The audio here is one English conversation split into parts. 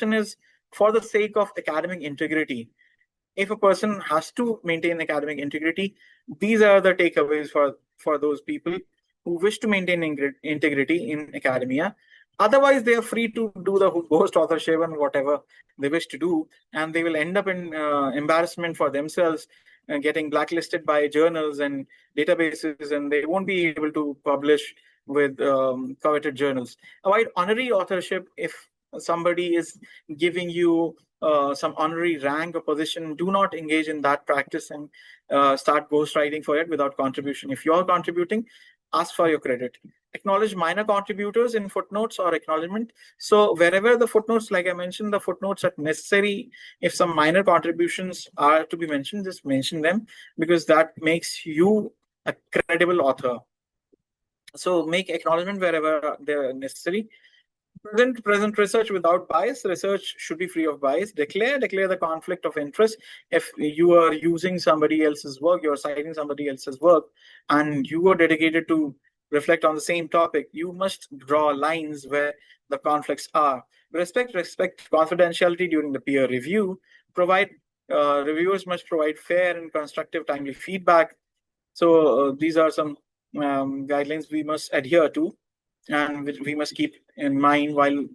is for the sake of academic integrity. If a person has to maintain academic integrity, these are the takeaways for those people who wish to maintain integrity in academia. Otherwise, they are free to do the ghost authorship and whatever they wish to do, and they will end up in embarrassment for themselves, getting blacklisted by journals and databases, and they won't be able to publish with coveted journals. Avoid honorary authorship. If somebody is giving you some honorary rank or position, do not engage in that practice and start ghostwriting for it without contribution. If you're contributing, ask for your credit. Acknowledge minor contributors in footnotes or acknowledgement. So wherever the footnotes, like I mentioned, the footnotes are necessary. If some minor contributions are to be mentioned, just mention them, because that makes you a credible author. So make acknowledgement wherever they're necessary. Present research without bias. Research should be free of bias. Declare the conflict of interest. If you are using somebody else's work, you're citing somebody else's work, and you are dedicated to reflect on the same topic, you must draw lines where the conflicts are. Respect confidentiality during the peer review. Reviewers must provide fair and constructive timely feedback. So these are some guidelines we must adhere to, and which we must keep in mind while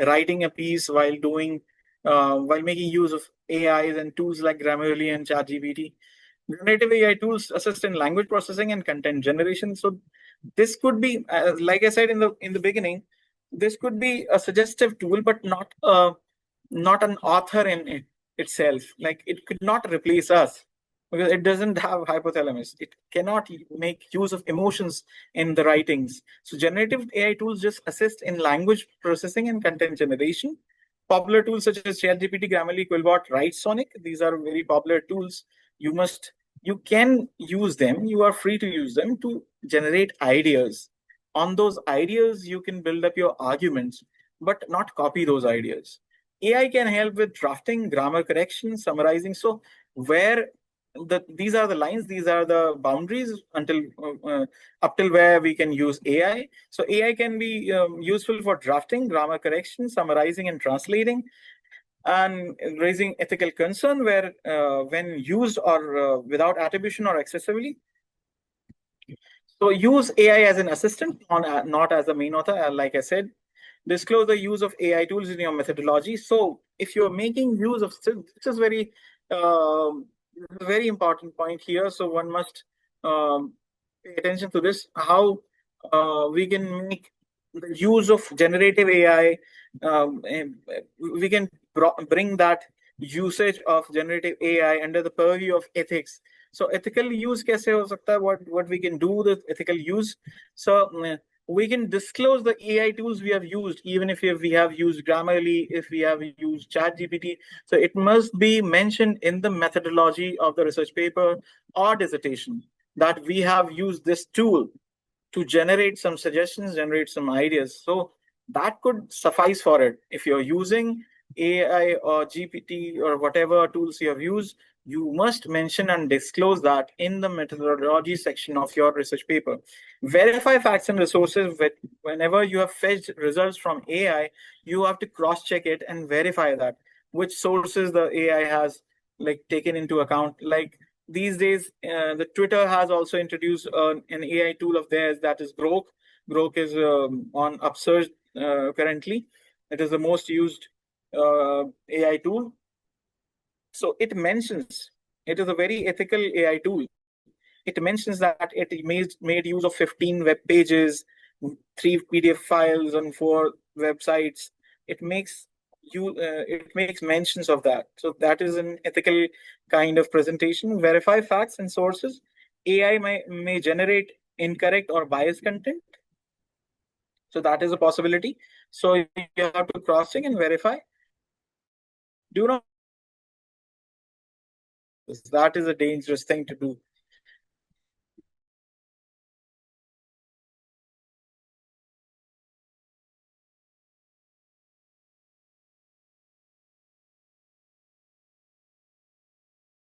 writing a piece, while making use of AIs and tools like Grammarly and ChatGPT. Generative AI tools assist in language processing and content generation. So this could be, like I said in the beginning, this could be a suggestive tool, but not an author in it itself. Like, it could not replace us, because it doesn't have hypothalamus. It cannot make use of emotions in the writings. So generative AI tools just assist in language processing and content generation. Popular tools such as ChatGPT, Grammarly, Quillbot, WriteSonic, these are very popular tools. You can use them. You are free to use them to generate ideas. On those ideas, you can build up your arguments, but not copy those ideas. AI can help with drafting, grammar correction, summarizing. So where these are the lines, these are the boundaries until up till where we can use AI. So AI can be useful for drafting, grammar correction, summarizing and translating, and raising ethical concern where when used or without attribution or excessively. So use AI as an assistant, not as the main author, like I said. Disclose the use of AI tools in your methodology. So if you're making use of, this is very important point here. So one must pay attention to this, how we can make the use of generative AI, we can bring that usage of generative AI under the purview of ethics. So ethical use kaise ho sakta hai? What we can do with ethical use? So we can disclose the AI tools we have used, even if we have used Grammarly, if we have used ChatGPT. So it must be mentioned in the methodology of the research paper or dissertation that we have used this tool to generate some suggestions, generate some ideas. So that could suffice for it. If you're using AI or GPT or whatever tools you have used, you must mention and disclose that in the methodology section of your research paper. Verify facts and resources. Whenever you have fetched results from AI, you have to cross-check it and verify that which sources the AI has taken into account. Like these days, the Twitter has also introduced an AI tool of theirs, that is Grok. Grok is on Upsurge currently. It is the most used AI tool. So it mentions, it is a very ethical AI tool. It mentions that it made use of 15 web pages, 3 PDF files on 4 websites. It makes mentions of that. So that is an ethical kind of presentation. Verify facts and sources. AI may generate incorrect or biased content. So that is a possibility. So you have to cross-check and verify. Do not. That is a dangerous thing to do.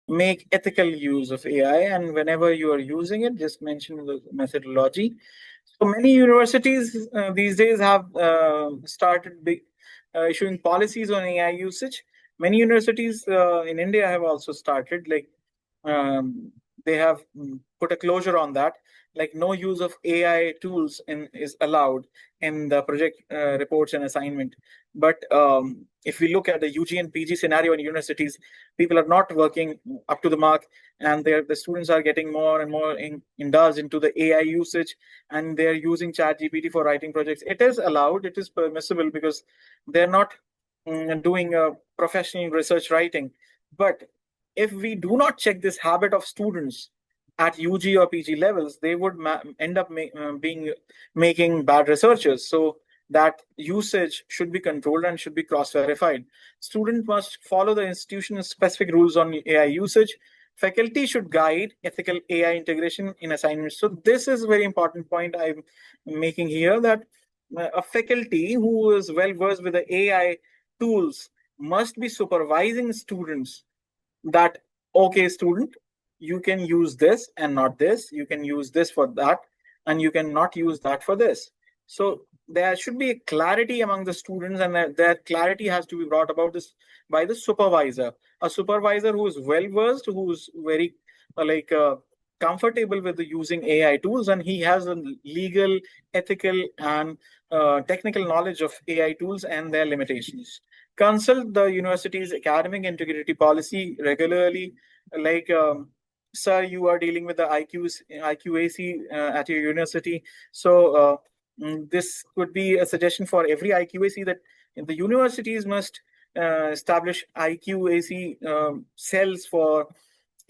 Make ethical use of AI, and whenever you are using it, just mention the methodology. So many universities these days have started issuing policies on AI usage. Many universities in India have also started, like um, they have put a closure on that, like no use of AI tools is allowed in the project reports and assignment. But if we look at the UG and PG scenario in universities, people are not working up to the mark, and the students are getting more and more indulged into the AI usage, and they're using Chat GPT for writing projects. It is allowed, it is permissible, because they're not doing professional research writing. But if we do not check this habit of students at UG or PG levels, they would end up being making bad researchers. So that usage should be controlled and should be cross-verified. Students must follow the institution's specific rules on AI usage. Faculty should guide ethical AI integration in assignments. So this is a very important point I'm making here, that a faculty who is well versed with the AI tools must be supervising students that, okay, student, you can use this and not this, you can use this for that, and you cannot use that for this. So there should be a clarity among the students, and that clarity has to be brought about this by the supervisor, a supervisor who is well versed, who is very comfortable with the using AI tools, and he has a legal, ethical, and technical knowledge of AI tools and their limitations. Consult the university's academic integrity policy regularly. Like, sir, you are dealing with the IQAC at your university. So this could be a suggestion for every IQAC, that the universities must establish IQAC cells for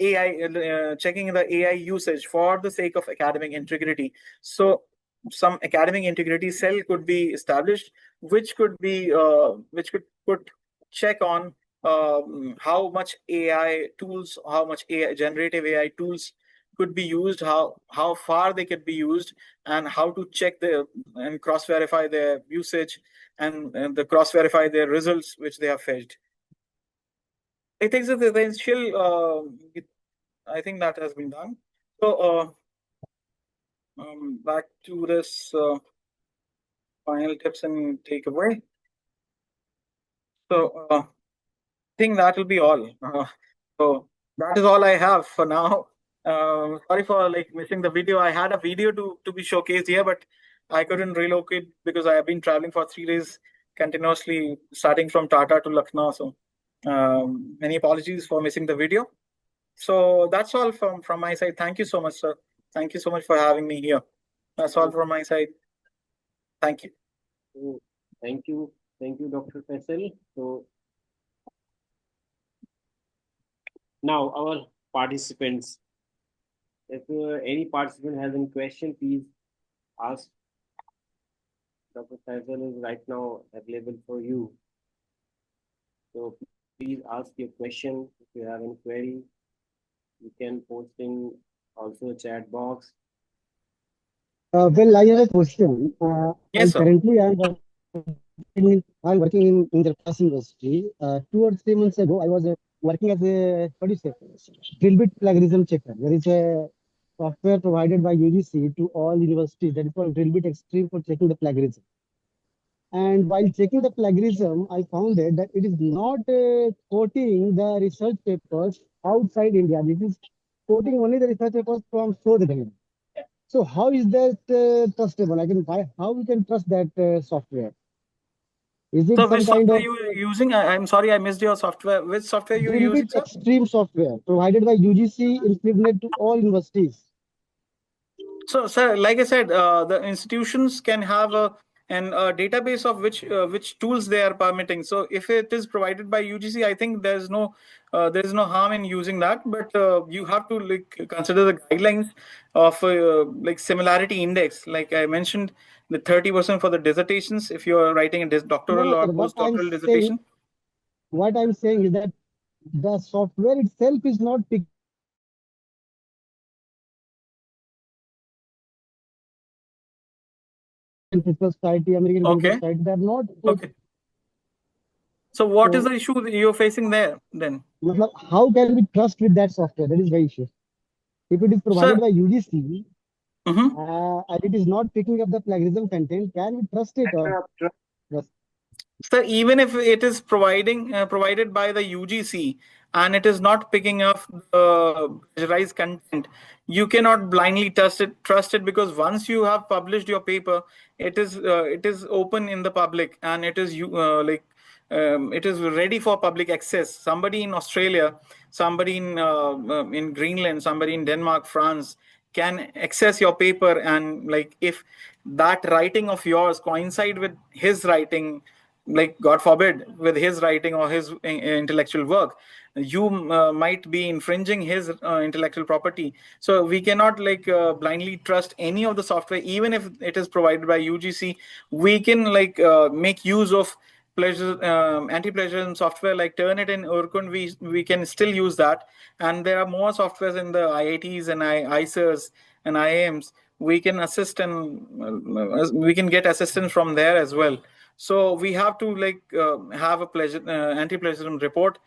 AI, checking the AI usage for the sake of academic integrity. So some academic integrity cell could be established, which could put check on how much AI tools, how much AI generative AI tools could be used, how far they could be used, and how to check and cross verify their usage, and the cross verify their results which they have fetched. I think that the essential, I think that has been done. So back to this final tips and takeaway. So I think that will be all. So that is all I have for now. Sorry for missing the video. I had a video to be showcased here, but I couldn't relocate because I have been traveling for 3 days continuously, starting from Tata to Lucknow. So many apologies for missing the video. So that's all from my side. Thank you so much, sir. Thank you so much for having me here. That's all from my side. Thank you. So, thank you, Dr. Faisal. So now our participants, if any participant has any question, please ask. Dr. Faisal is right now available for you. So please ask your question. If you have any query, you can post in also a chat box. Well, I have a question. Yes, sir. I'm working in the class industry. 2 or 3 months ago, I was working as a, what do you say, drill bit plagiarism checker. There is a software provided by UGC to all universities that is called drill bit extreme for checking the plagiarism. And while checking the plagiarism, I found that it is not quoting the research papers outside India. This is quoting only the research papers from Shodh. So how is that trustable? How we can trust that software? Is it So which some kind software of you using? I'm sorry, I missed your software. Which software you using, Drillbit sir? Extreme software provided by UGC implemented to all universities? So, sir, like I said, the institutions can have a database of which tools they are permitting. So, if it is provided by UGC, I think there's no harm in using that. But you have to consider the guidelines of similarity index. Like I mentioned, the 30% for the dissertations if you are writing a No, doctoral no, or sir. postdoctoral dissertation. What I'm saying is that the software itself is not picking up the plagiarism content. Indian Physical Society, American Chemical Okay. Society, they're not. Okay. So, what is So, the issue that you're facing there then? how can we trust with that software? That is very issue. If it is provided Sir, by UGC mhm. and it is not picking up the plagiarism content, can we trust it or trust? Sir, even if it is provided by the UGC and it is not picking up the plagiarized content, you cannot blindly trust it because once you have published your paper, it is open in the public and it is ready for public access. Somebody in Australia, somebody in Greenland, somebody in Denmark, France can access your paper, and like if that writing of yours coincide with his writing, like God forbid, with his writing or his intellectual work, you might be infringing his intellectual property. So we cannot blindly trust any of the software, even if it is provided by UGC. We can make use of anti-plagiarism software like Turnitin and Urkund. We can still use that, and there are more softwares in the IITs and ISERs and IIMs. We can assist and we can get assistance from there as well. So we have to have a anti-plagiarism report,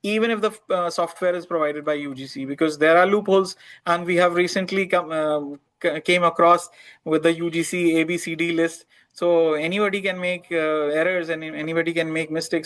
even if the software is provided by UGC, because there are loopholes, and we have recently came across with the UGC ABCD list. So anybody can make errors and anybody can make mistakes. So